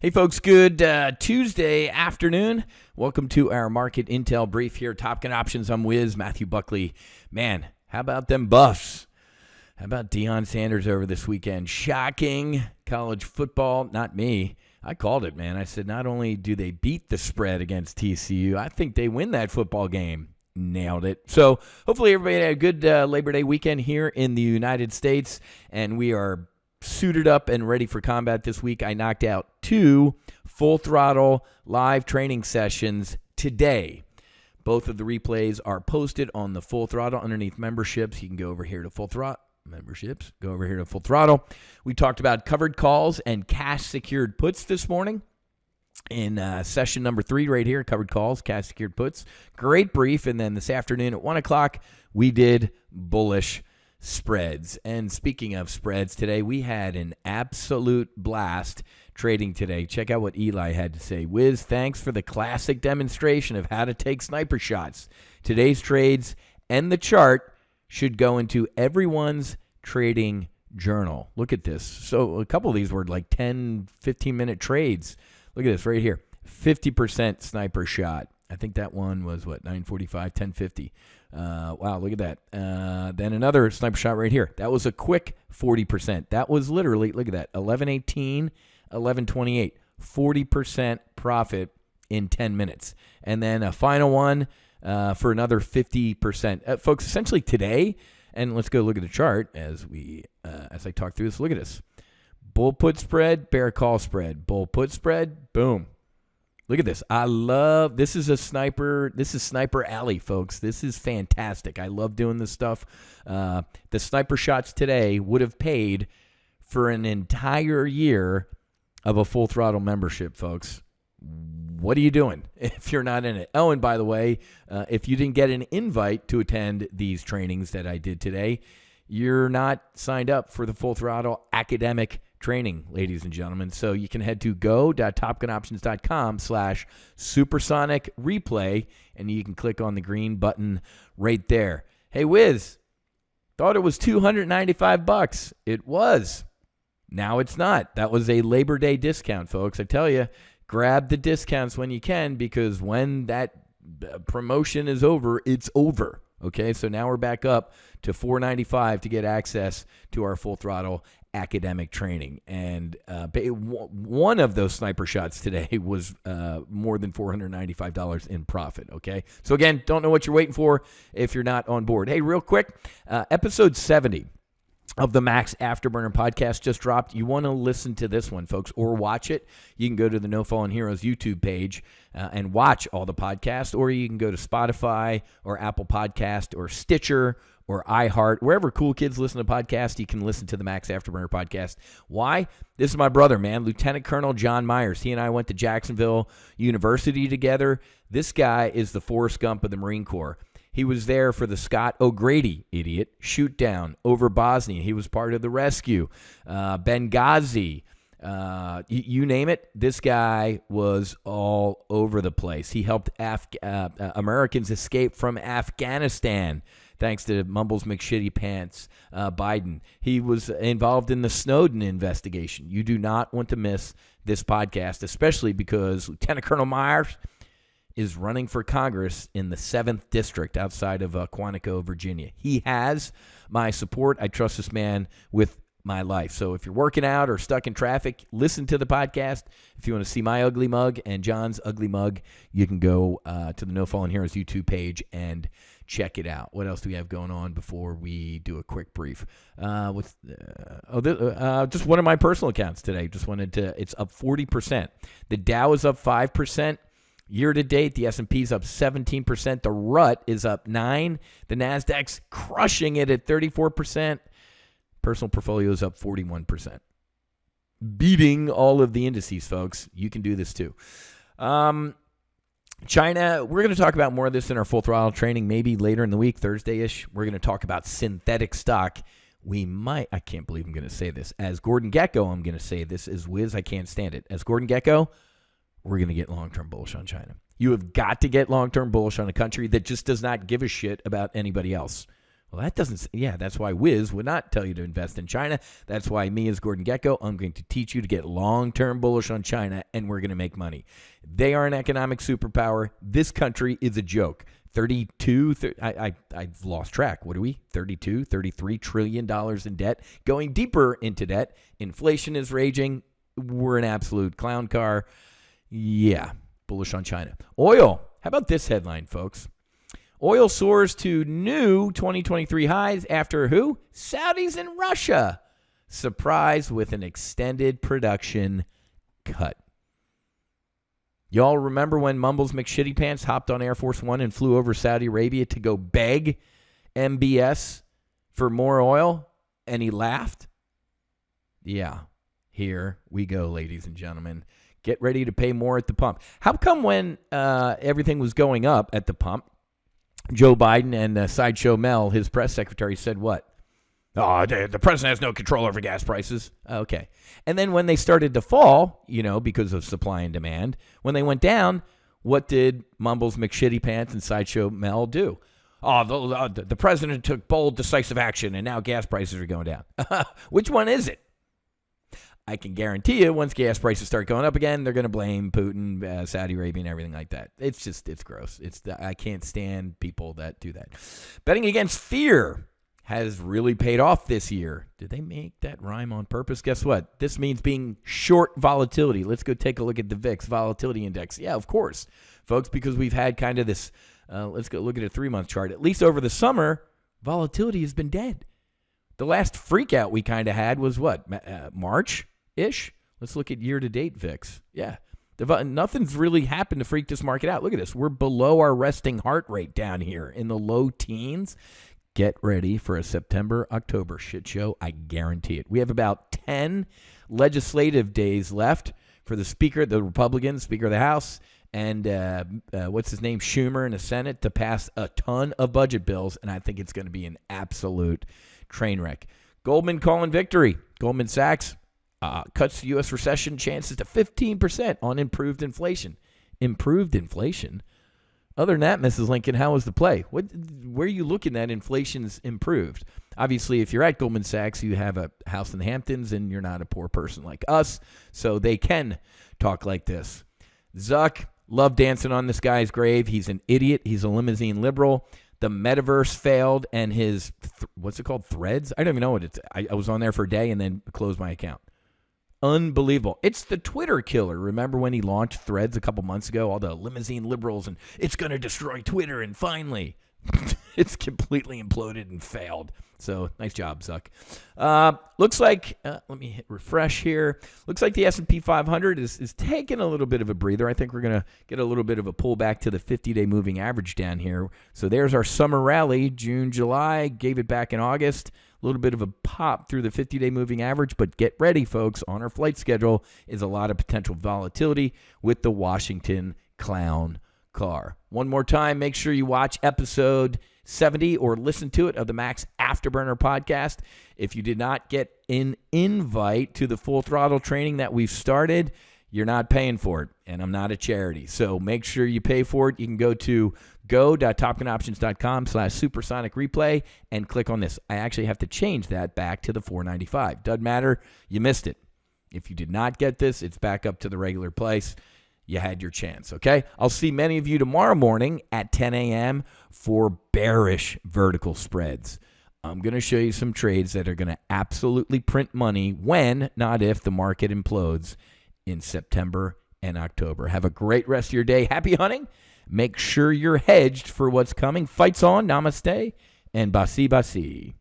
Hey, folks, good Tuesday afternoon. Welcome to our market intel brief here. TOPGUN Options, I'm Wiz, Matthew Buckley. Man, how about them Buffs? How about Deion Sanders over this weekend? Shocking college football. Not me. I called it, man. I said not only do they beat the spread against TCU, I think they win that football game. Nailed it. So hopefully everybody had a good Labor Day weekend here in the United States, and we are suited up and ready for combat this week. I knocked out 2 Full Throttle live training sessions today. Both of the replays are posted on the Full Throttle underneath memberships. You can go over here to Full Throttle. Memberships. Go over here to Full Throttle. We talked about covered calls and cash-secured puts this morning in session number 3 right here, covered calls, cash-secured puts. Great brief. And then this afternoon at 1 o'clock, we did bullish spreads. And speaking of spreads, today we had an absolute blast trading today. Check out what Eli had to say. Wiz, thanks for the classic demonstration of how to take sniper shots. Today's trades and the chart should go into everyone's trading journal. Look at this. So a couple of these were like 10, 15-minute trades. Look at this right here. 50% sniper shot. I think that one was, 945, 1050. Wow, look at that. Then another sniper shot right here. That was a quick 40%. That was literally, look at that, 1118, 1128. 40% profit in 10 minutes. And then a final one for another 50%. Folks, essentially today, and let's go look at the chart as I talk through this. Look at this. Bull put spread, bear call spread. Bull put spread, boom. Look at this. I love, this is Sniper Alley, folks. This is fantastic. I love doing this stuff. The sniper shots today would have paid for an entire year of a Full Throttle membership, folks. What are you doing if you're not in it? Oh, and by the way, if you didn't get an invite to attend these trainings that I did today, you're not signed up for the Full Throttle academic training, ladies and gentlemen. So you can head to go.topgunoptions.com/supersonic replay, and you can click on the green button right there. Hey, Wiz, thought it was $295. It was. Now it's not. That was a Labor Day discount, folks. I tell you, grab the discounts when you can, because when that promotion is over, it's over. Okay, so now we're back up to $495 to get access to our Full Throttle academic training. And one of those sniper shots today was more than $495 in profit. Okay, so again, don't know what you're waiting for if you're not on board. Hey, real quick, episode 70 of the Max Afterburner podcast just dropped. You want to listen to this one, folks, or watch it, you can go to the No Fallen Heroes YouTube page and watch all the podcasts, or you can go to Spotify or Apple Podcast or Stitcher or iHeart. Wherever cool kids listen to podcasts, you can listen to the Max Afterburner podcast. Why? This is my brother, man, Lieutenant Colonel John Myers. He and I went to Jacksonville University together. This guy is the Forrest Gump of the Marine Corps. He was there for the Scott O'Grady, idiot, shoot down over Bosnia. He was part of the rescue. Benghazi, you name it, this guy was all over the place. He helped Americans escape from Afghanistan, thanks to Mumbles McShitty Pants Biden. He was involved in the Snowden investigation. You do not want to miss this podcast, especially because Lieutenant Colonel Myers is running for Congress in the 7th District outside of Quantico, Virginia. He has my support. I trust this man with my life. So if you're working out or stuck in traffic, listen to the podcast. If you want to see my ugly mug and John's ugly mug, you can go to the No Fallen Heroes YouTube page and check it out. What else do we have going on before we do a quick brief? Just one of my personal accounts today. It's up 40%. The Dow is up 5%. Year to date, the S&P's up 17%. The RUT is up 9%. The NASDAQ's crushing it at 34%. Personal portfolio is up 41%. Beating all of the indices, folks. You can do this too. China, we're going to talk about more of this in our Full Throttle training, maybe later in the week, Thursday-ish. We're going to talk about synthetic stock. I can't believe I'm going to say this. As Gordon Gekko, I'm going to say this. As Wiz, I can't stand it. As Gordon Gekko, we're going to get long-term bullish on China. You have got to get long-term bullish on a country that just does not give a shit about anybody else. Well, that doesn't, that's why Wiz would not tell you to invest in China. That's why me as Gordon Gekko, I'm going to teach you to get long-term bullish on China, and we're going to make money. They are an economic superpower. This country is a joke. I've lost track. What are we? 32, 33 trillion dollars in debt. Going deeper into debt. Inflation is raging. We're an absolute clown car. Yeah, bullish on China. Oil. How about this headline, folks? Oil soars to new 2023 highs after who? Saudis and Russia. Surprise with an extended production cut. Y'all remember when Mumbles McShittypants hopped on Air Force One and flew over Saudi Arabia to go beg MBS for more oil? And he laughed? Yeah, here we go, ladies and gentlemen. Get ready to pay more at the pump. How come when everything was going up at the pump, Joe Biden and Sideshow Mel, his press secretary, said what? Oh, the president has no control over gas prices. Okay. And then when they started to fall, because of supply and demand, when they went down, what did Mumbles McShittypants and Sideshow Mel do? Oh, the president took bold, decisive action, and now gas prices are going down. Which one is it? I can guarantee you once gas prices start going up again, they're going to blame Putin, Saudi Arabia, and everything like that. It's gross. I can't stand people that do that. Betting against fear has really paid off this year. Did they make that rhyme on purpose? Guess what? This means being short volatility. Let's go take a look at the VIX Volatility Index. Yeah, of course, folks, because we've had kind of this, let's go look at a 3-month chart. At least over the summer, volatility has been dead. The last freak out we kind of had was what? March-ish? Let's look at year-to-date VIX. Yeah. Nothing's really happened to freak this market out. Look at this. We're below our resting heart rate down here in the low teens. Get ready for a September-October shit show. I guarantee it. We have about 10 legislative days left for the Speaker, the Republican, Speaker of the House, and what's his name, Schumer in the Senate to pass a ton of budget bills, and I think it's going to be an absolute train wreck. Goldman calling victory. Goldman Sachs cuts U.S. recession chances to 15% on improved inflation. Improved inflation? Other than that, Mrs. Lincoln, how was the play? Where are you looking at inflation's improved? Obviously, if you're at Goldman Sachs, you have a house in the Hamptons, and you're not a poor person like us, so they can talk like this. Zuck, love dancing on this guy's grave. He's an idiot. He's a limousine liberal. The metaverse failed, and his, what's it called, Threads? I don't even know what it's. I was on there for a day and then closed my account. Unbelievable. It's the Twitter killer. Remember when he launched Threads a couple months ago? All the limousine liberals, and it's going to destroy Twitter, and finally, it's completely imploded and failed. So, nice job, Zuck. Looks like, let me hit refresh here. Looks like the S&P 500 is taking a little bit of a breather. I think we're going to get a little bit of a pullback to the 50-day moving average down here. So, there's our summer rally, June, July, gave it back in August. A little bit of a pop through the 50-day moving average, but get ready, folks. On our flight schedule is a lot of potential volatility with the Washington Clown Car. One more time, make sure you watch episode 70 or listen to it of the Max Afterburner podcast. If you did not get an invite to the Full Throttle training that we've started, you're not paying for it, and I'm not a charity. So make sure you pay for it. You can go to go.topgunoptions.com/supersonic replay and click on this. I actually have to change that back to the $4.95. Doesn't matter. You missed it. If you did not get this, it's back up to the regular price. You had your chance, okay? I'll see many of you tomorrow morning at 10 a.m. for bearish vertical spreads. I'm going to show you some trades that are going to absolutely print money when, not if, the market implodes in September and October. Have a great rest of your day. Happy hunting. Make sure you're hedged for what's coming. Fights on. Namaste. And basi basi.